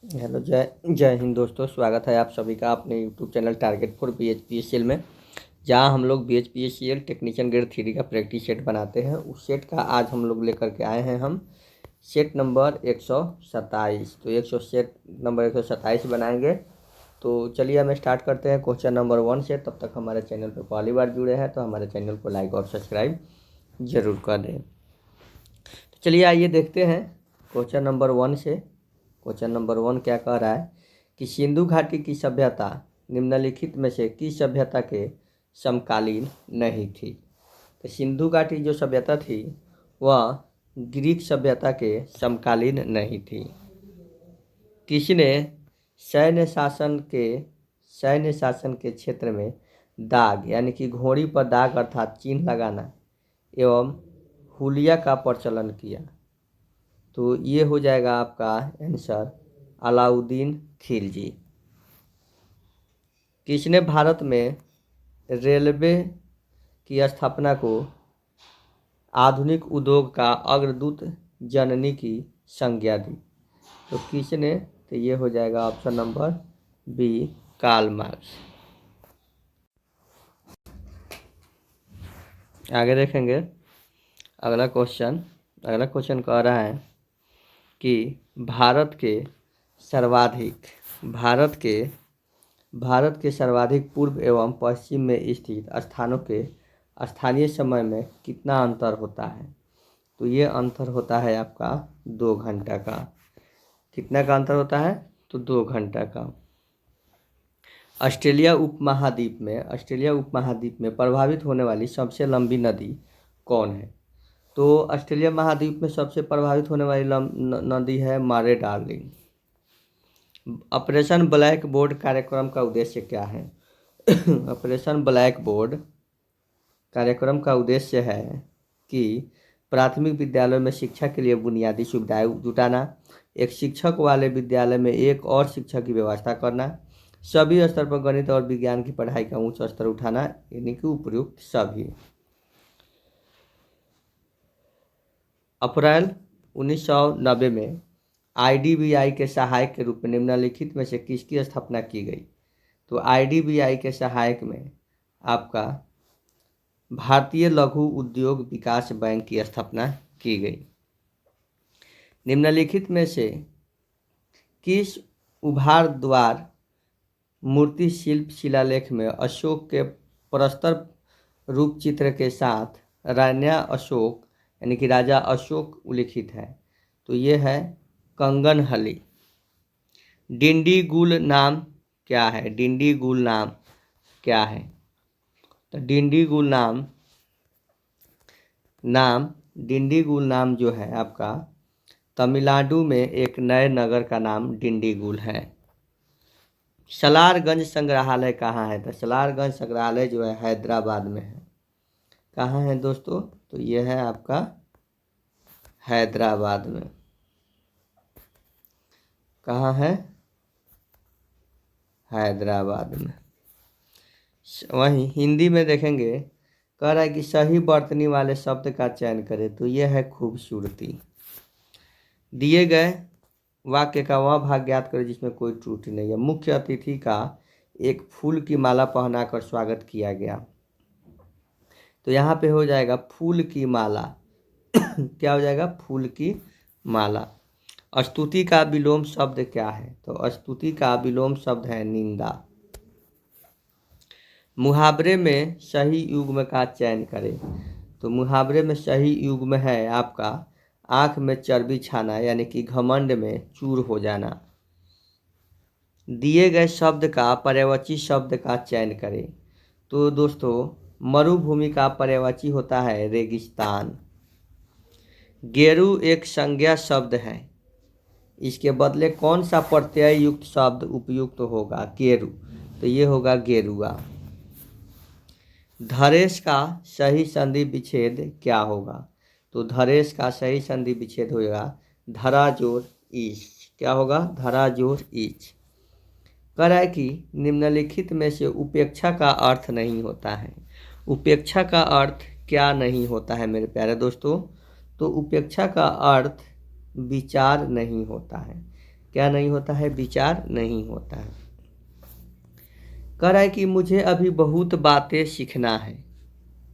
Hello, जय जय हिंद दोस्तों। स्वागत है आप सभी का अपने YouTube channel target for BHPSCL में, जहां हम लोग BHPSCL टेक्नीशियन ग्रेड 3 का प्रैक्टिस सेट बनाते हैं। उस सेट का आज हम लोग लेकर के आए हैं हम सेट नंबर 127। तो 100 सेट नंबर 127 बनाएंगे। तो चलिए हमें स्टार्ट करते हैं क्वेश्चन नंबर 1 से। तब तक हमारे चैनल पर पहली बार जुड़े हैं तो हमारे चैनल को लाइक और सब्सक्राइब ज़रूर कर दें। तो चलिए आइए देखते हैं क्वेश्चन नंबर 1 से। क्वेश्चन नंबर 1 क्या कह रहा है कि सिंधु घाटी की सभ्यता निम्नलिखित में से किस सभ्यता के समकालीन नहीं थी। तो सिंधु घाटी जो सभ्यता थी वह ग्रीक सभ्यता के समकालीन नहीं थी। किसने सैन्य शासन के क्षेत्र में दाग यानी कि घोड़ी पर दाग अर्थात चिन्ह लगाना एवं हुलिया का प्रचलन किया। तो ये हो जाएगा आपका आंसर अलाउद्दीन खिलजी। किसने भारत में रेलवे की स्थापना को आधुनिक उद्योग का अग्रदूत जननी की संज्ञा दी। तो किसने, तो ये हो जाएगा option number B, Karl Marx. आगे देखेंगे अगला क्वेश्चन कह रहा है कि भारत के सर्वाधिक पूर्व एवं पश्चिम में स्थित स्थानों के स्थानीय समय में कितना अंतर होता है। तो ये अंतर होता है आपका 2 घंटा का। कितना का अंतर होता है, तो 2 घंटा का। ऑस्ट्रेलिया उपमहाद्वीप में प्रभावित होने वाली सबसे लंबी नदी कौन है। तो ऑस्ट्रेलिया महाद्वीप में सबसे प्रभावित होने वाली नदी है मारे डार्लिंग। ऑपरेशन ब्लैक बोर्ड कार्यक्रम का उद्देश्य क्या है। ऑपरेशन ब्लैक बोर्ड कार्यक्रम का उद्देश्य है कि प्राथमिक विद्यालयों में शिक्षा के लिए बुनियादी सुविधाएं जुटाना, एक शिक्षक वाले विद्यालय में एक और शिक्षक की व्यवस्था करना, सभी स्तर पर गणित और विज्ञान की पढ़ाई का उच्च स्तर उठाना, यानी कि उपयुक्त सभी। अप्रैल 1990 में IDBI के सहायक के रूप में निम्नलिखित में से किसकी स्थापना की गई। तो IDBI के सहायक में आपका भारतीय लघु उद्योग विकास बैंक की स्थापना की गई। निम्नलिखित में से किस उभार द्वार मूर्ति शिल्प शिलालेख में अशोक के प्रस्तर रूप चित्र के साथ रान्या अशोक यानी कि राजा अशोक उल्लिखित है। तो ये है कंगनहली। डिंडीगुल नाम क्या है। डिंडीगुल नाम क्या है। तो डिंडीगुल नाम जो है आपका तमिलनाडु में एक नए नगर का नाम डिंडीगुल है। सलारगंज संग्रहालय कहाँ है। तो सलारगंज संग्रहालय जो है हैदराबाद में है। कहाँ है दोस्तों, तो ये है आपका हैदराबाद में। कहाँ है, हैदराबाद में। वहीं हिंदी में देखेंगे, कह रहा है कि सही वर्तनी वाले शब्द का चयन करें। तो यह है खूबसूरती। दिए गए वाक्य का वह भाग ज्ञात करें जिसमें कोई त्रुटि नहीं है। मुख्य अतिथि का एक फूल की माला पहनाकर स्वागत किया गया। तो यहाँ पे हो जाएगा फूल की माला। क्या हो जाएगा, फूल की माला। स्तुति का विलोम शब्द क्या है। तो स्तुति का विलोम शब्द है निंदा। मुहावरे में सही युग्म का चयन करें। तो मुहावरे में सही युग्म है आपका आँख में चर्बी छाना यानी कि घमंड में चूर हो जाना। दिए गए शब्द का पर्यायवाची शब्द का चयन करें। तो दोस्तों मरुभूमि का पर्यायवाची होता है रेगिस्तान। गेरू एक संज्ञा शब्द है, इसके बदले कौन सा प्रत्यय युक्त शब्द उपयुक्त होगा। गेरू, तो ये होगा गेरुआ। धरेश का सही संधि विच्छेद क्या होगा। तो धरेश का सही संधि विच्छेद होगा धरा जोड़ ईच। क्या होगा, धरा जोड़ ईच। कह रहा है कि निम्नलिखित में से उपेक्षा का अर्थ नहीं होता है। उपेक्षा का अर्थ क्या नहीं होता है मेरे प्यारे दोस्तों। तो उपेक्षा का अर्थ विचार नहीं होता है। क्या नहीं होता है? विचार नहीं होता है। कह रहा है कि मुझे अभी बहुत बातें सीखना है।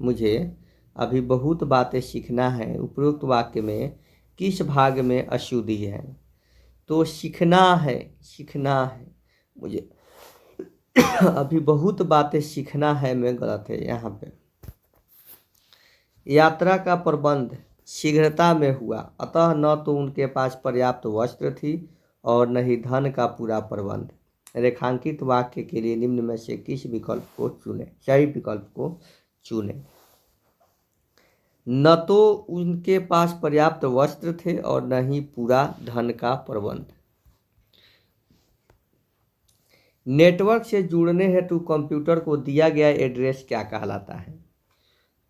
मुझे अभी बहुत बातें सीखना है। उपरोक्त वाक्य में किस भाग में अशुद्धि है? तो सीखना है, सीखना है। मुझे अभी बहुत बातें सीखना है में गलत है यहाँ पे। यात्रा का प्रबंध शीघ्रता में हुआ, अतः न तो उनके पास पर्याप्त वस्त्र थी और न ही धन का पूरा प्रबंध। रेखांकित वाक्य के लिए निम्न में से किस विकल्प को चुनें? सही विकल्प को चुनें। न तो उनके पास पर्याप्त वस्त्र थे और न ही पूरा धन का प्रबंध। नेटवर्क से जुड़ने हेतु कंप्यूटर को दिया गया एड्रेस क्या कहलाता है?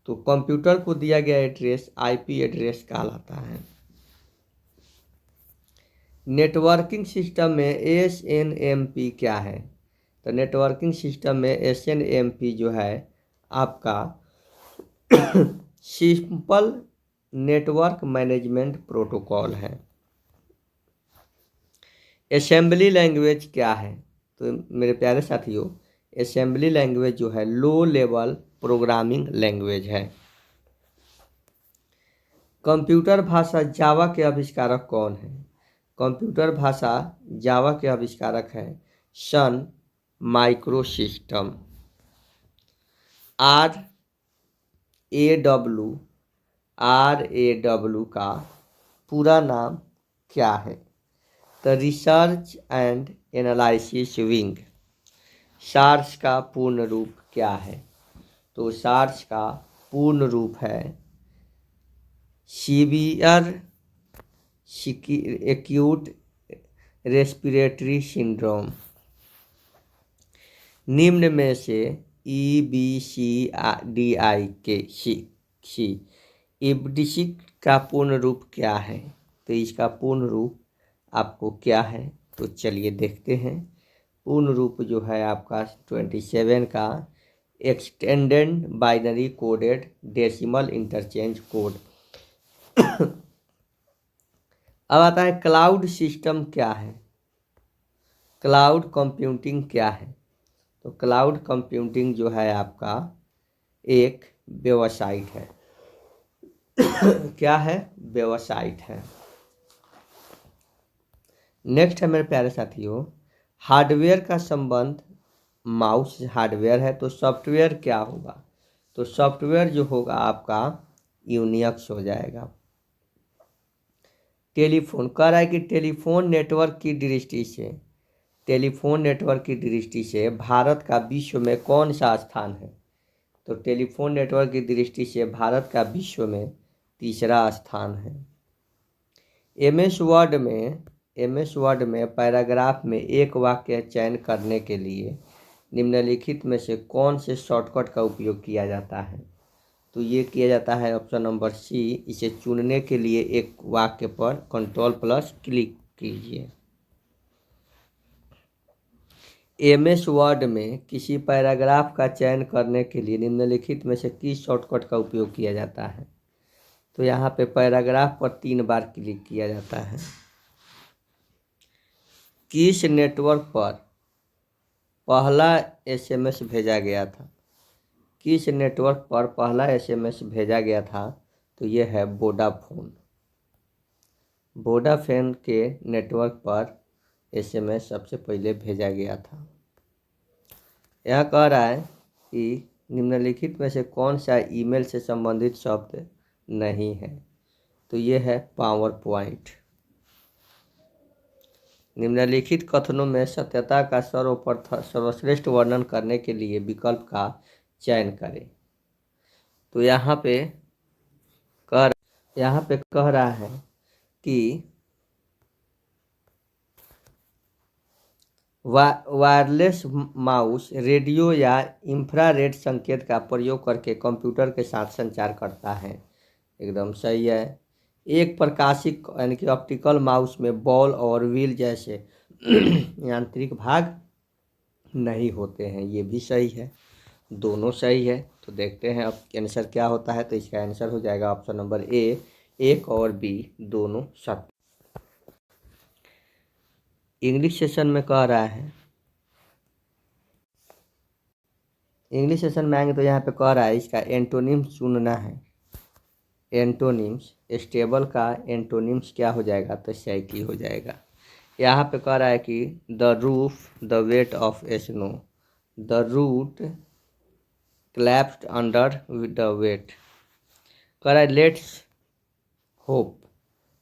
तो कंप्यूटर को दिया गया एड्रेस आईपी एड्रेस कहलाता है। नेटवर्किंग सिस्टम में एसएनएमपी क्या है? तो नेटवर्किंग सिस्टम में एसएनएमपी जो है आपका सिंपल नेटवर्क मैनेजमेंट प्रोटोकॉल है। असेंबली लैंग्वेज क्या है? तो मेरे प्यारे साथियों, असेंबली लैंग्वेज जो है लो लेवल प्रोग्रामिंग लैंग्वेज है। कंप्यूटर भाषा जावा के आविष्कारक कौन है? कंप्यूटर भाषा जावा के आविष्कारक है Sun Microsystem. R A W का पूरा नाम क्या है? तो research and analysis wing. SARS का पूर्ण रूप क्या है? तो सार्स का पूर्ण रूप है सीवियर एक्यूट रेस्पिरेटरी सिंड्रोम। निम्न में से EBCDI के सी इब्डिसिक का पूर्ण रूप क्या है? तो इसका पूर्ण रूप आपको क्या है? तो चलिए देखते हैं। पूर्ण रूप जो है आपका 27 का extended binary coded decimal interchange code. अब आता है क्लाउड सिस्टम क्या है? क्लाउड कंप्यूटिंग क्या है? तो क्लाउड कंप्यूटिंग जो है आपका एक वेबसाइट है। क्या है? वेबसाइट है। नेक्स्ट है मेरे प्यारे साथियों, हार्डवेयर का संबंध माउस हार्डवेयर है, तो सॉफ्टवेयर क्या होगा? तो सॉफ्टवेयर जो होगा आपका यूनिक्स हो जाएगा। टेलीफोन कह रहा है कि टेलीफोन नेटवर्क की दृष्टि से भारत का विश्व में कौन सा स्थान है? तो टेलीफोन नेटवर्क की दृष्टि से भारत का विश्व में तीसरा स्थान है। एमएस वर्ड में पैराग्राफ में एक वाक्य चयन करने के लिए निम्नलिखित में से कौन से शॉर्टकट का उपयोग किया जाता है? तो ये किया जाता है ऑप्शन नंबर सी। इसे चुनने के लिए एक वाक्य पर Ctrl+ क्लिक कीजिए। एमएस वर्ड में किसी पैराग्राफ का चयन करने के लिए निम्नलिखित में से किस शॉर्टकट का उपयोग किया जाता है? तो यहाँ पे पैराग्राफ पर 3 बार क्लिक किया जाता है। किस नेटवर्क पर पहला एसएमएस भेजा गया था? किस नेटवर्क पर पहला एसएमएस भेजा गया था? तो ये है वोडाफोन। वोडाफोन के नेटवर्क पर एसएमएस सबसे पहले भेजा गया था। यह कह रहा है कि निम्नलिखित में से कौन सा ईमेल से संबंधित शब्द नहीं है? तो ये है पावर पॉइंट। निम्नलिखित कथनों में सत्यता का सर्वश्रेष्ठ वर्णन करने के लिए विकल्प का चयन करें। तो यहाँ पे कह रहा है कि वायरलेस माउस रेडियो या इंफ्रारेड संकेत का प्रयोग करके कंप्यूटर के साथ संचार करता है। एकदम सही है। एक प्रकाशिक यानी कि ऑप्टिकल माउस में बॉल और व्हील जैसे यांत्रिक भाग नहीं होते हैं। ये भी सही है, दोनों सही है। तो देखते हैं अब आंसर क्या होता है। तो इसका आंसर हो जाएगा ऑप्शन नंबर ए, 1 और बी दोनों सत्य। इंग्लिश सेशन में कह रहा है, इंग्लिश सेशन में आएंगे तो यहाँ पे कह रहा है इसका एंटोनिम्स चुनना है। एंटोनिम्स, स्टेबल का एंटोनिम्स क्या हो जाएगा, तो शैकी हो जाएगा। यहाँ पे कह रहा है कि the roof the weight of snow, the root clapped under the weight. कह रहा है let's hope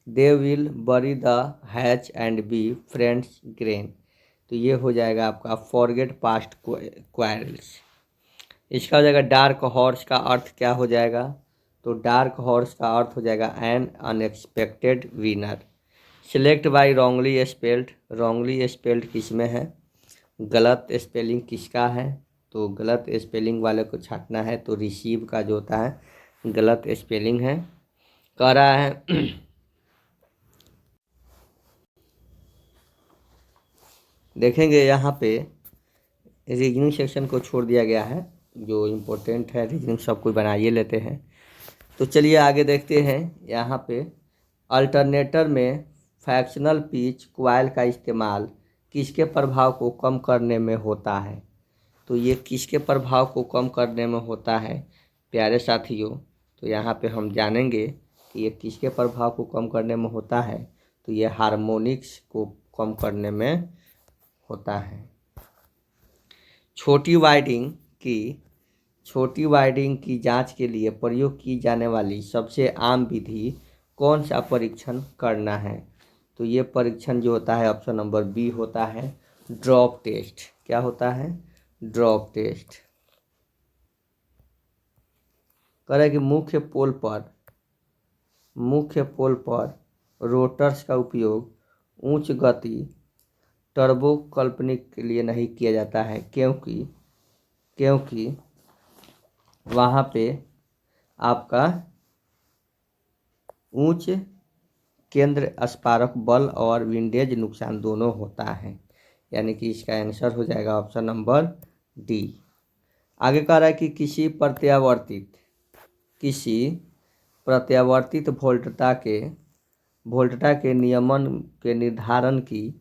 they will bury the hatch and be friends grain. तो ये हो जाएगा आपका फॉरगेट पास्ट क्वारल्स। इसका हो जाएगा डार्क हॉर्स का अर्थ क्या हो जाएगा, तो डार्क हॉर्स का अर्थ हो जाएगा N unexpected winner. Select by wrongly spelled, wrongly spelled किस में है, गलत स्पेलिंग किसका है, तो गलत स्पेलिंग वाले को छांटना है। तो रिसीव का जो होता है गलत स्पेलिंग है। कह रहा है देखेंगे यहाँ पे रीजनिंग सेक्शन को छोड़ दिया गया है, जो इम्पोर्टेंट है रीजनिंग सब कोई बनाइए लेते हैं। तो चलिए आगे देखते हैं। यहाँ पे अल्टरनेटर में फ्रैक्शनल पिच कॉइल का इस्तेमाल किसके प्रभाव को कम करने में होता है, तो ये किसके प्रभाव को कम करने में होता है प्यारे साथियों, तो यहाँ पे हम जानेंगे कि ये किसके प्रभाव को कम करने में होता है। तो ये हार्मोनिक्स को कम करने में होता है। छोटी वाइडिंग की जांच के लिए प्रयोग की जाने वाली सबसे आम विधि कौन सा परीक्षण करना है, तो ये परीक्षण जो होता है ऑप्शन नंबर बी होता है ड्रॉप टेस्ट। क्या होता है, ड्रॉप टेस्ट। कह रहा है कि मुख्य पोल पर रोटर्स का उपयोग उच्च गति टर्बो काल्पनिक के लिए नहीं किया जाता है, क्योंकि वहाँ पे आपका उच्च केंद्र स्पारक बल और विंडेज नुकसान दोनों होता है। यानी कि इसका आंसर हो जाएगा ऑप्शन नंबर डी। आगे कह रहा है कि किसी प्रत्यावर्तित वोल्टता के नियमन के निर्धारण की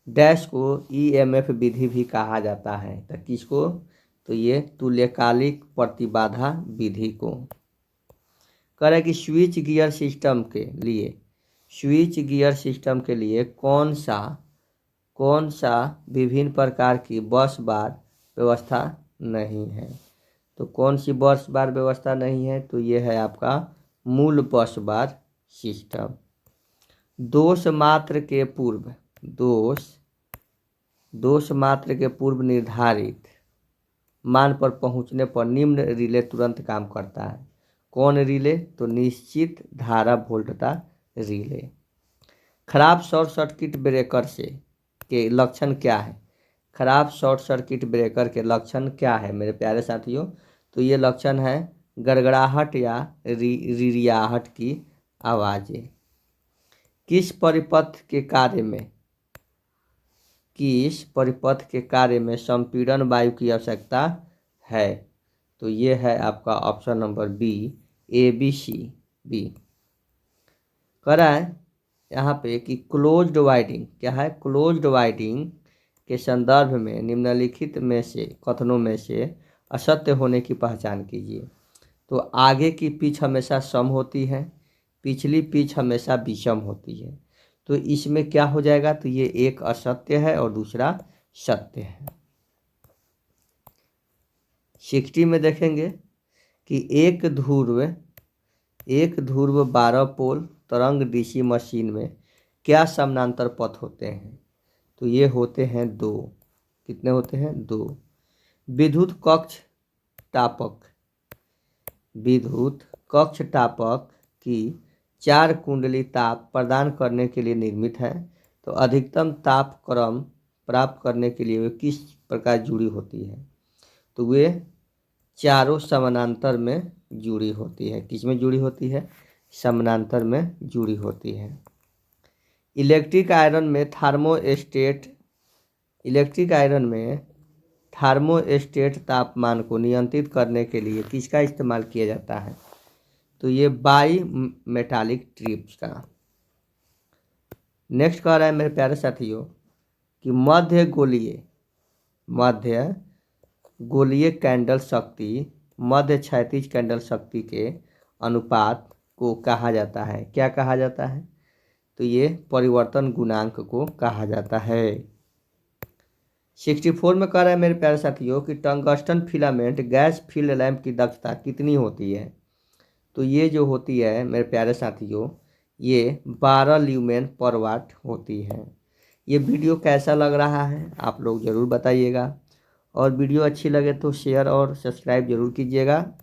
डैश को ईएमएफ विधि भी कहा जाता है। तो किसको, तो ये तुल्यकालिक प्रतिबाधा विधि को। कह रहा है कि स्विच गियर सिस्टम के लिए कौन सा विभिन्न प्रकार की बस बार व्यवस्था नहीं है, तो कौन सी बस बार व्यवस्था नहीं है, तो ये है आपका मूल बस बार सिस्टम। दोष मात्र के पूर्व निर्धारित मान पर पहुंचने पर निम्न रिले तुरंत काम करता है। कौन रिले, तो निश्चित धारा वोल्टता रिले। खराब शॉर्ट सर्किट ब्रेकर के लक्षण क्या है, खराब शॉर्ट सर्किट ब्रेकर के लक्षण क्या है मेरे प्यारे साथियों, तो ये लक्षण है गड़गड़ाहट या रिरियाहट की आवाज़ें। किस परिपथ के कार्य में संपीड़न वायु की आवश्यकता है, तो ये है आपका option number B ABC B. कह रहा है यहाँ पे कि क्लोज्ड वाइडिंग क्या है, क्लोज्ड वाइडिंग के संदर्भ में निम्नलिखित में से कथनों में से असत्य होने की पहचान कीजिए। तो आगे की पिच हमेशा सम होती है, पिछली पिच हमेशा विषम होती है। तो इसमें क्या हो जाएगा, तो ये एक असत्य है और दूसरा सत्य है। 60 में देखेंगे कि एक ध्रुव 12 पोल तरंग डीसी मशीन में क्या समानांतर पथ होते हैं, तो ये होते हैं 2। कितने होते हैं, 2। विद्युत कक्ष टापक की 4 कुंडली ताप प्रदान करने के लिए निर्मित है। तो अधिकतम ताप क्रम प्राप्त करने के लिए वे किस प्रकार जुड़ी होती है, तो वे चारों समानांतर में जुड़ी होती है। किस में जुड़ी होती है, समानांतर में जुड़ी होती है। इलेक्ट्रिक आयरन में थार्मोस्टेट तापमान को नियंत्रित करने के लिए किसका इस्तेमाल किया जाता है, तो ये बाई मेटालिक ट्रिप्स का। नेक्स्ट कह रहा है मेरे प्यारे साथियों कि मध्य गोलीय कैंडल शक्ति मध्य क्षैतिज कैंडल शक्ति के अनुपात को कहा जाता है। क्या कहा जाता है? तो ये परिवर्तन गुणांक को कहा जाता है। 64 में कह रहा है मेरे प्यारे साथियों कि tungsten filament gas field lamp की दक्षता कितनी होती है? तो ये जो होती है मेरे प्यारे साथियों ये 12 ल्यूमेन पर वाट होती है। ये वीडियो कैसा लग रहा है आप लोग ज़रूर बताइएगा, और वीडियो अच्छी लगे तो शेयर और सब्सक्राइब जरूर कीजिएगा।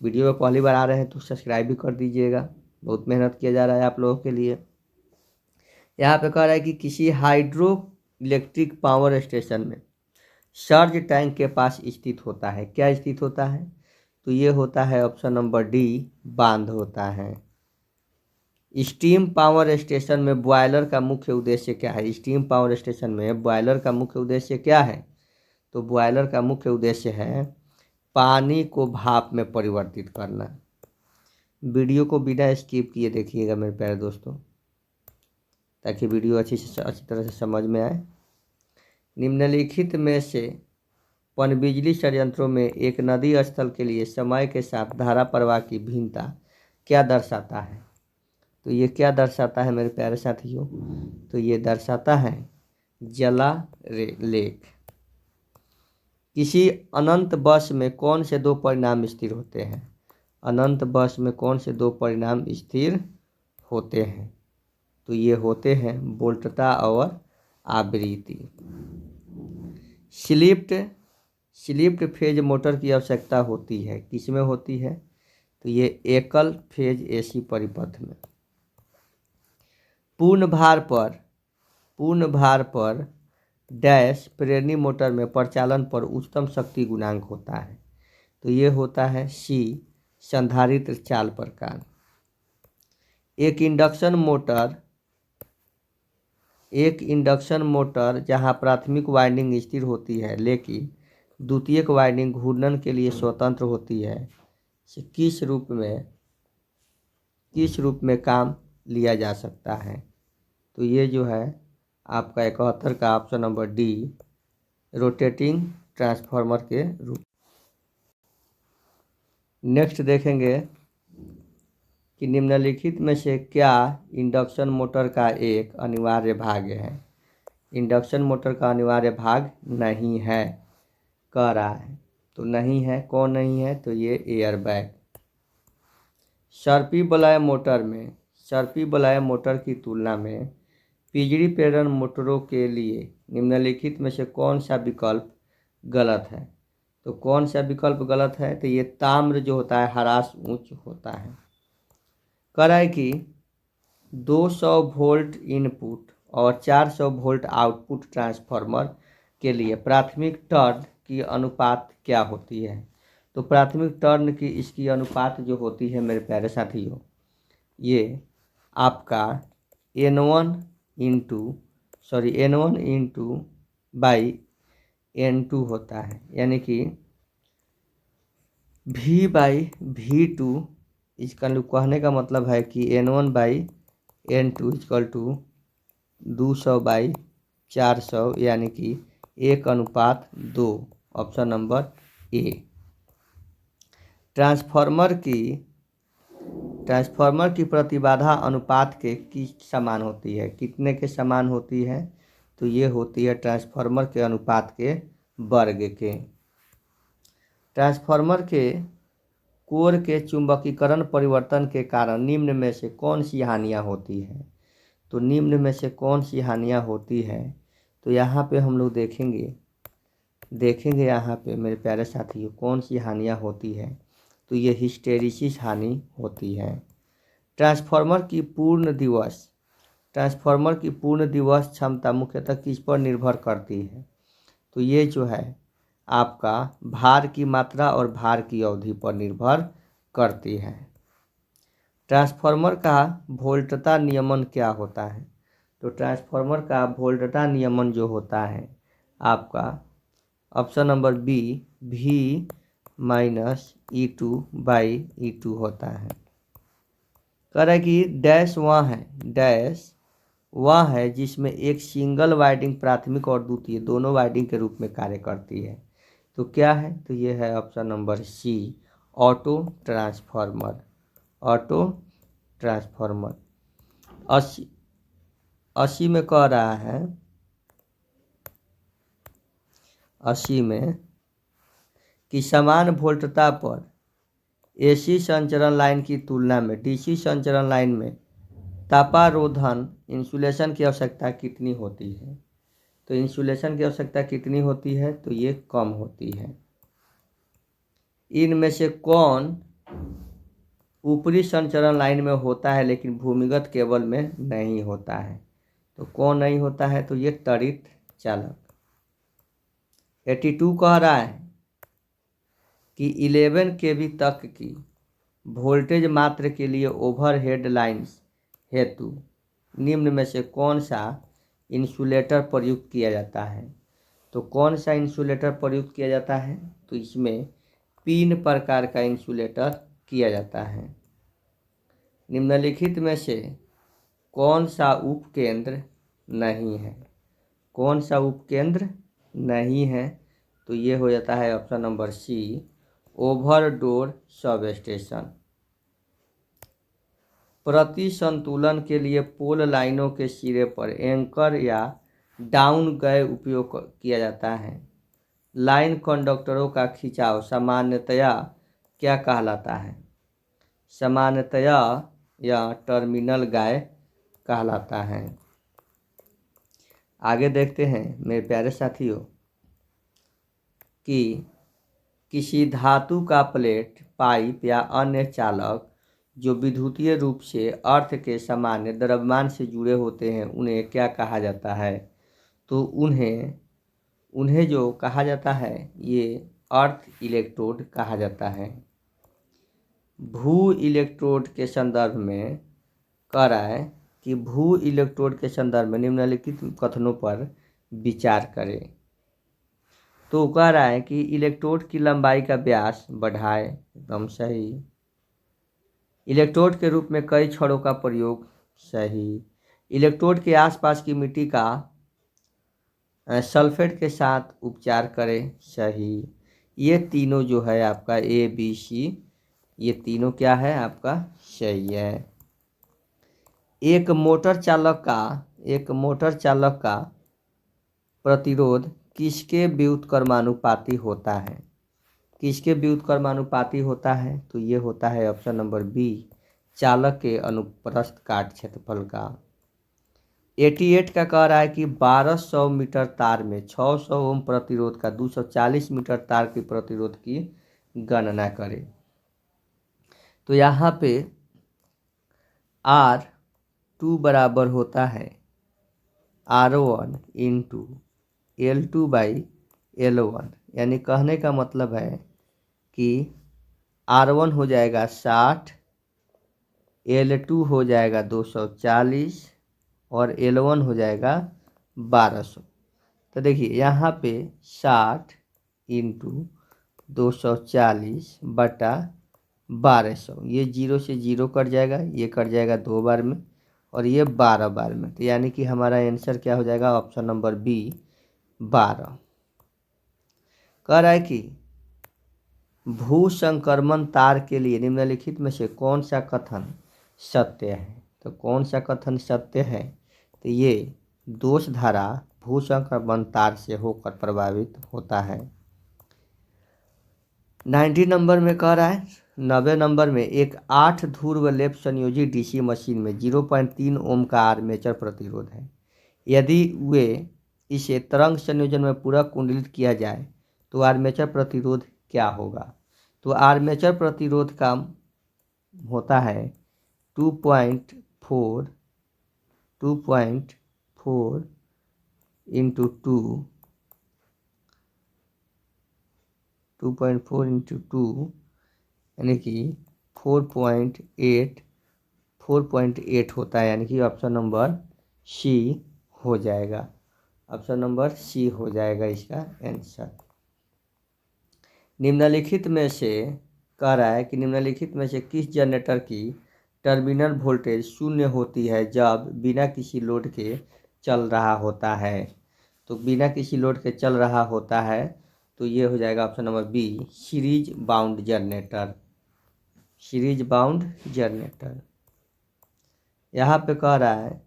वीडियो में पहली बार आ रहे हैं तो सब्सक्राइब भी कर दीजिएगा, बहुत मेहनत किया जा रहा है आप लोगों के लिए। यहाँ पे कह रहा है कि किसी हाइड्रो इलेक्ट्रिक पावर स्टेशन में सर्ज टैंक के पास स्थित होता है। क्या स्थित होता है? तो ये होता है ऑप्शन नंबर डी, बांध होता है। स्टीम पावर स्टेशन में बॉयलर का मुख्य उद्देश्य क्या है? स्टीम पावर स्टेशन में बॉयलर का मुख्य उद्देश्य क्या है? तो बॉयलर का मुख्य उद्देश्य है पानी को भाप में परिवर्तित करना। वीडियो को बिना स्किप किए देखिएगा मेरे प्यारे दोस्तों, ताकि वीडियो अच्छी तरह से समझ में आए। निम्नलिखित में से पनबिजली संयंत्रों में एक नदी स्थल के लिए समय के साथ धारा प्रवाह की भिन्नता क्या दर्शाता है? तो ये क्या दर्शाता है मेरे प्यारे साथियों? तो ये दर्शाता है जला लेख। किसी अनंत बस में कौन से दो परिणाम स्थिर होते हैं? अनंत बस में कौन से दो परिणाम स्थिर होते हैं? तो ये होते हैं वोल्टता और आवृत्ति। स्लिप्ड फेज मोटर की आवश्यकता होती है, किसमें होती है? तो ये एकल फेज एसी परिपथ में। पूर्ण भार पर डैश प्रेरणी मोटर में प्रचालन पर उच्चतम शक्ति गुणांक होता है। तो ये होता है सी, संधारित्र चाल प्रकार। एक इंडक्शन मोटर जहां प्राथमिक वाइंडिंग स्थिर होती है लेकिन द्वितीयक वाइंडिंग घूर्णन के लिए स्वतंत्र होती है, किस रूप में काम लिया जा सकता है? तो ये जो है आपका 71 का option number D, rotating transformer के रूप। नेक्स्ट देखेंगे कि निम्नलिखित में से क्या इंडक्शन मोटर का एक अनिवार्य भाग है? इंडक्शन मोटर का अनिवार्य भाग नहीं है कह रहा है। तो नहीं है, कौन नहीं है? तो ये एयर बैग। सर्पी बलाय मोटर की तुलना में बिजली प्रेरण मोटरों के लिए निम्नलिखित में से कौन सा विकल्प गलत है? तो कौन सा विकल्प गलत है? तो ये ताम्र जो होता है ह्रास उच्च होता है। कह रहा है कि 200 वोल्ट इनपुट और 400 वोल्ट आउटपुट ट्रांसफार्मर के लिए प्राथमिक टर्न की अनुपात क्या होती है? तो प्राथमिक टर्न की इसकी अनुपात जो होती है मेरे प्यारे साथियों ये आपका N1 इंटू बाई N2 होता है, यानी कि V/V2। इसका कहने का मतलब है कि N1/N2 इक्वल टू 200/400, यानी कि 1:2। Option number A. ट्रांसफार्मर की प्रतिबाधा अनुपात के समान होती है? कितने के समान होती है? तो ये होती है ट्रांसफार्मर के अनुपात के वर्ग के। ट्रांसफार्मर के कोर के चुंबकीकरण परिवर्तन के कारण निम्न में से कौन सी हानियाँ होती हैं? तो निम्न में से कौन सी हानियाँ होती है? तो यहाँ पे हम लोग देखेंगे यहाँ पे मेरे प्यारे साथियों कौन सी हानियाँ होती है। तो ये हिस्टेरिसिस हानि होती है। ट्रांसफार्मर की पूर्ण दिवस क्षमता मुख्यतः किस पर निर्भर करती है? तो ये जो है आपका भार की मात्रा और भार की अवधि पर निर्भर करती है। ट्रांसफार्मर का वोल्टता नियमन क्या होता है? तो ट्रांसफार्मर का वोल्टता नियमन जो होता है आपका ऑप्शन नंबर बी, V-E2/E2 होता है। कह रहा है कि डैश वहाँ है, वह है जिसमें एक सिंगल वाइंडिंग प्राथमिक और द्वितीय दोनों वाइंडिंग के रूप में कार्य करती है। तो क्या है? तो ये है option number C, auto transformer. Auto transformer. 80 में कह रहा है, 80 में कि समान वोल्टता पर एसी संचरण लाइन की तुलना में डीसी संचरण लाइन में तापारोधन इंसुलेशन की आवश्यकता कितनी होती है? तो इंसुलेशन की आवश्यकता कितनी होती है? तो ये कम होती है। इनमें से कौन ऊपरी संचरण लाइन में होता है लेकिन भूमिगत केबल में नहीं होता है? तो कौन नहीं होता है? तो ये त्वरित चालक। 82 कह रहा है कि 11 kV तक की वोल्टेज मात्र के लिए ओवरहेड लाइन्स हेतु निम्न में से कौन सा इंसुलेटर प्रयुक्त किया जाता है? तो कौन सा इंसुलेटर प्रयुक्त किया जाता है? तो इसमें 3 प्रकार का इंसुलेटर किया जाता है। निम्नलिखित में से कौन सा उपकेंद्र नहीं है? कौन सा उपकेंद्र नहीं है? तो ये हो जाता है ऑप्शन नंबर सी, ओवरडोर सब स्टेशन। प्रति संतुलन के लिए पोल लाइनों के सिरे पर एंकर या डाउन गए उपयोग किया जाता है। लाइन कंडक्टरों का खिंचाव सामान्यतया क्या कहलाता है? सामान्यतया यह टर्मिनल गाय कहलाता है। आगे देखते हैं मेरे प्यारे साथियों कि किसी धातु का प्लेट, पाइप या अन्य चालक जो विद्युतीय रूप से अर्थ के सामान्य द्रव्यमान से जुड़े होते हैं उन्हें क्या कहा जाता है? तो उन्हें जो कहा जाता है ये अर्थ इलेक्ट्रोड कहा जाता है। भू इलेक्ट्रोड के संदर्भ में कह रहा है कि भू इलेक्ट्रोड के संदर्भ में निम्नलिखित कथनों पर विचार करें। तो कह रहा है कि इलेक्ट्रोड की लंबाई का व्यास बढ़ाए, एकदम सही। इलेक्ट्रोड के रूप में कई छड़ों का प्रयोग, सही। इलेक्ट्रोड के आसपास की मिट्टी का सल्फेट के साथ उपचार करें, सही। ये तीनों जो है आपका ए बी सी, ये तीनों क्या है आपका सही है। एक मोटर चालक का प्रतिरोध किसके व्युत्क्रमानुपाती होता है? किसके व्युत्क्रमानुपाती होता है? तो ये होता है ऑप्शन नंबर बी, चालक के अनुप्रस्थ काट क्षेत्रफल का। 88 का कह रहा है कि 1200 मीटर तार में 600 ओम प्रतिरोध का 240 मीटर तार के प्रतिरोध की गणना करें। तो यहाँ पे R2 बराबर होता है R1 into L2 by L1, यानी कहने का मतलब है कि R1 हो जाएगा 60, L2 हो जाएगा 240 और L1 हो जाएगा 1200। तो देखिए यहाँ पे 60 इंटू 240 बटा 1200, ये 0 से 0 कट जाएगा, ये कट जाएगा 2 बार में और ये 12 बार में। तो यानी कि हमारा आंसर क्या हो जाएगा? Option number B 12। कह रहा है कि भू संक्रमण तार के लिए निम्नलिखित में से कौन सा कथन सत्य है? तो कौन सा कथन सत्य है? तो ये दोष धारा भू संक्रमण तार से होकर प्रभावित होता है। 90 नंबर में कह रहा है, 90 नंबर में एक 8 ध्रुव लेप संयोजी डीसी मशीन में 0.3 ओम का आर्मेचर प्रतिरोध है। यदि वे इसे तरंग संयोजन में पूरा कुंडलित किया जाए तो आर्मेचर प्रतिरोध क्या होगा? तो आर्मेचर प्रतिरोध का होता है 2.4 इंटू 2 यानी कि 4.8 होता है, यानी कि ऑप्शन नंबर सी हो जाएगा। ऑप्शन नंबर सी हो जाएगा इसका आंसर। निम्नलिखित में से कह रहा है कि निम्नलिखित में से किस जनरेटर की टर्मिनल वोल्टेज शून्य होती है जब बिना किसी लोड के चल रहा होता है। तो बिना किसी लोड के चल रहा होता है तो ये हो जाएगा option number B, series bound generator. Series bound generator. यहाँ पे कह रहा है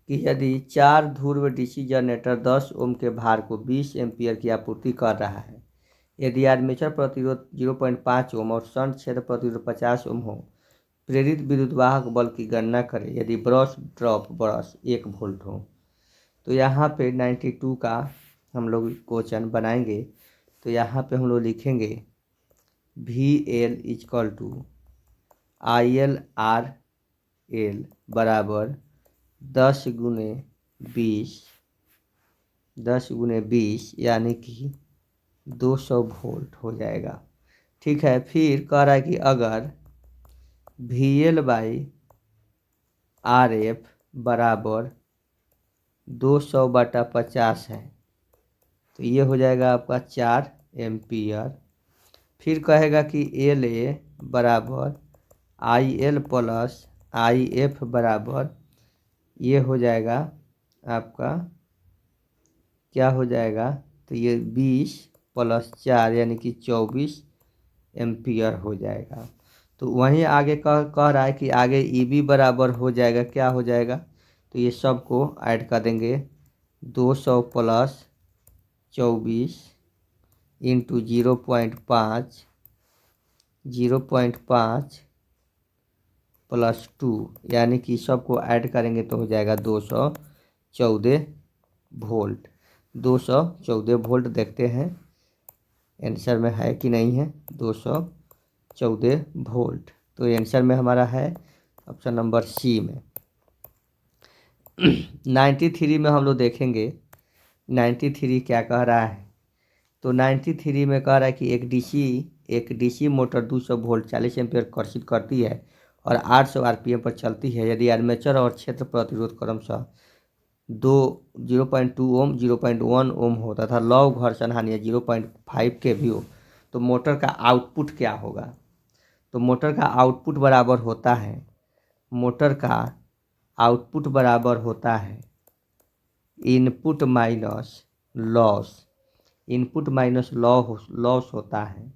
कि यदि 4 ध्रुव डीसी जनरेटर 10 ओम के भार को 20 एम्पीयर की आपूर्ति कर रहा है, यदि आर्मेचर प्रतिरोध 0.5 ओम और शंट क्षेत्र प्रतिरोध 50 ओम हो, प्रेरित विद्युतवाहक बल की गणना करें यदि ब्रश ड्रॉप ब्रश 1 वोल्ट हो। तो यहाँ पे 92 का हम लोग क्वेश्चन बनाएंगे। तो यहाँ पे हम लोग लिखेंगे VL इक्वल टू IL/RL बराबर 10 गुने 20 यानी कि 200 वोल्ट हो जाएगा। ठीक है, फिर कह रहा है कि अगर VL/RF बराबर 200/50 है तो ये हो जाएगा आपका 4 एम्पियर। फिर कहेगा कि LA बराबर IL प्लस IF बराबर ये हो जाएगा आपका क्या हो जाएगा, तो ये 20 + 4 यानी कि 24 एम्पियर हो जाएगा। तो वहीं आगे कह रहा है कि आगे EB बराबर हो जाएगा, क्या हो जाएगा, तो ये सब को ऐड कर देंगे 200 + 24 इंटू 0.5 + 2 यानी कि सबको ऐड करेंगे तो हो जाएगा 214 वोल्ट। 214 वोल्ट देखते हैं आंसर में है कि नहीं है। 214 वोल्ट तो आंसर में हमारा है ऑप्शन नंबर सी में। 93 में हम लोग देखेंगे 93 क्या कह रहा है। तो 93 में कह रहा है कि एक डीसी मोटर 200 वोल्ट 40 एम्पीयर कर्षित करती है और 800 आरपीएम पर चलती है यदि आर्मेचर और क्षेत्र प्रतिरोध क्रमशः 0.2 ओम 0.1 ओम हो तथा लौ घर्षण हानि 0.5 के भी हो तो मोटर का आउटपुट क्या होगा। तो मोटर का आउटपुट बराबर होता है इनपुट माइनस लॉस होता है।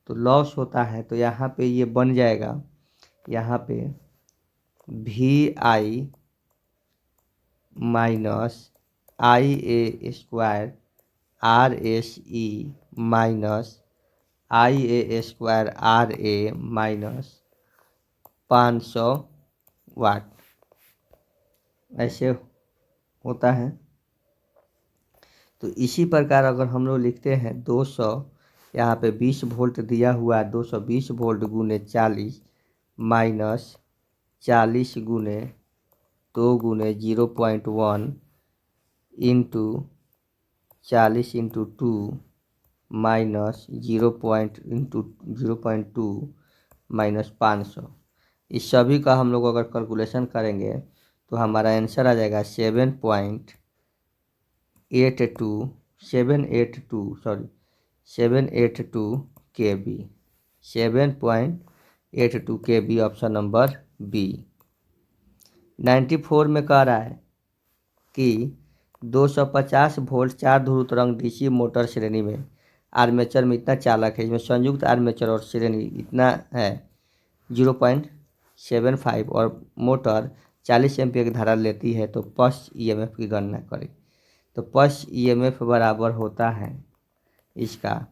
तो लॉस होता है तो यहाँ पे ये बन जाएगा, यहाँ पे VI minus IA² RSE minus IA² RA minus 500 वाट ऐसे होता है। तो इसी प्रकार अगर हम लोग लिखते हैं 200 यहाँ पे 20 वोल्ट दिया हुआ है, 220 वोल्ट गुने 40 माइनस 40 गुने 2 गुने 0.1 इंटू 40 इंटू 2 माइनस 0.2 माइनस 500। इस सभी का हम लोग अगर कैलकुलेशन करेंगे तो हमारा आंसर आ जाएगा 782 kV 782 kV option number B. 94 में कह रहा है कि 250 वोल्ट 4 ध्रुव तरंग डीसी मोटर श्रेणी में आर्मेचर में इतना चालक है, इसमें संयुक्त आर्मेचर और श्रेणी इतना है 0.75 और मोटर 40 एम्पीयर की धारा लेती है तो पल्स ईएमएफ की गणना करें। तो पल्स ईएमएफ बराबर होता है, इसका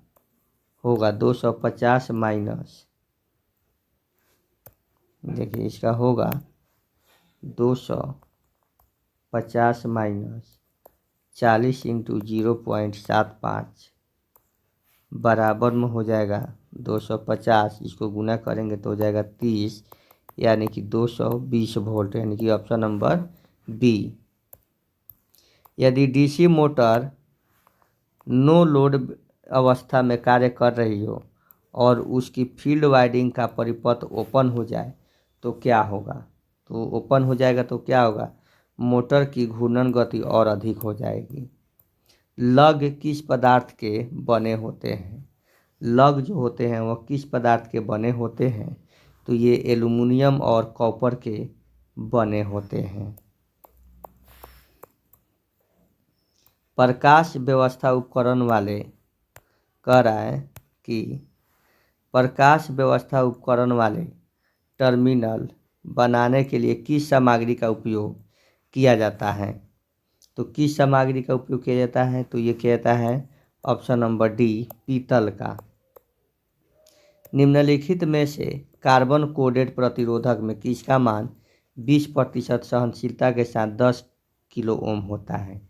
होगा 250 माइनस, देखिए इसका होगा 250 माइनस 40 इंटू 0.75 बराबर में हो जाएगा 250, इसको गुना करेंगे तो हो जाएगा 30 यानी कि 220 वोल्ट यानी कि ऑप्शन नंबर बी। यदि डीसी मोटर नो लोड अवस्था में कार्य कर रही हो और उसकी फील्ड वाइंडिंग का परिपथ ओपन हो जाए तो क्या होगा। तो ओपन हो जाएगा तो क्या होगा, मोटर की घूर्णन गति और अधिक हो जाएगी। लग किस पदार्थ के बने होते हैं, लग जो होते हैं वह किस पदार्थ के बने होते हैं। तो ये एल्युमिनियम और कॉपर के बने होते हैं। प्रकाश व्यवस्था उपकरण वाले कह रहा है कि प्रकाश व्यवस्था उपकरण वाले टर्मिनल बनाने के लिए किस सामग्री का उपयोग किया जाता है। तो किस सामग्री का उपयोग किया जाता है, तो ये किया जाता है ऑप्शन नंबर डी, पीतल का। निम्नलिखित में से कार्बन कोडेड प्रतिरोधक में किसका मान 20% सहनशीलता के साथ 10 किलो ओम होता है।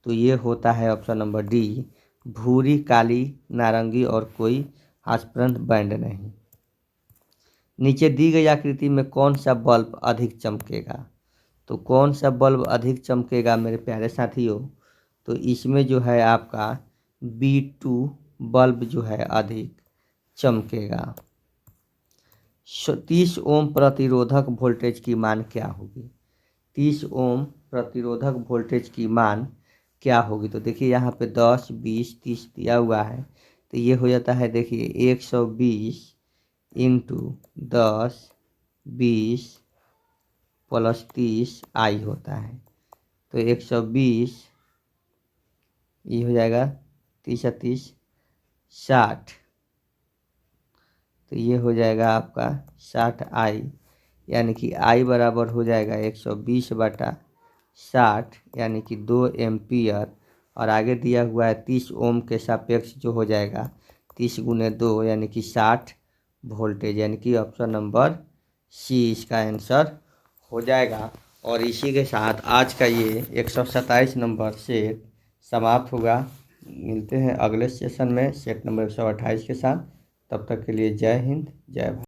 तो ये होता है ऑप्शन नंबर डी, भूरी, काली, नारंगी और कोई हास्परंत बैंड नहीं। नीचे दी गई आकृति में कौन सा बल्ब अधिक चमकेगा। तो कौन सा बल्ब अधिक चमकेगा मेरे प्यारे साथियों, तो इसमें जो है आपका B2 बल्ब जो है अधिक चमकेगा। 30 ओम प्रतिरोधक वोल्टेज की मान क्या होगी। 30 ओम प्रतिरोधक वोल्टेज की मान क्या होगी। तो देखिए यहाँ पे 10, 20, 30 दिया हुआ है, तो ये हो जाता है देखिए 120 इंटू 10, 20 प्लस 30 आई होता है। तो 120 ये हो जाएगा 30 30 60, तो ये हो जाएगा आपका 60 आई, यानी कि आई बराबर हो जाएगा 120/60 यानी कि 2 एम्पियर। और आगे दिया हुआ है 30 ओम के सापेक्ष जो हो जाएगा 30 गुने 2 यानी कि 60 वोल्टेज, यानी कि ऑप्शन नंबर सी इसका आंसर हो जाएगा। और इसी के साथ आज का ये 127 नंबर सेट समाप्त होगा। मिलते हैं अगले सेशन में सेट नंबर 128 के साथ। तब तक के लिए जय हिंद, जय भारत।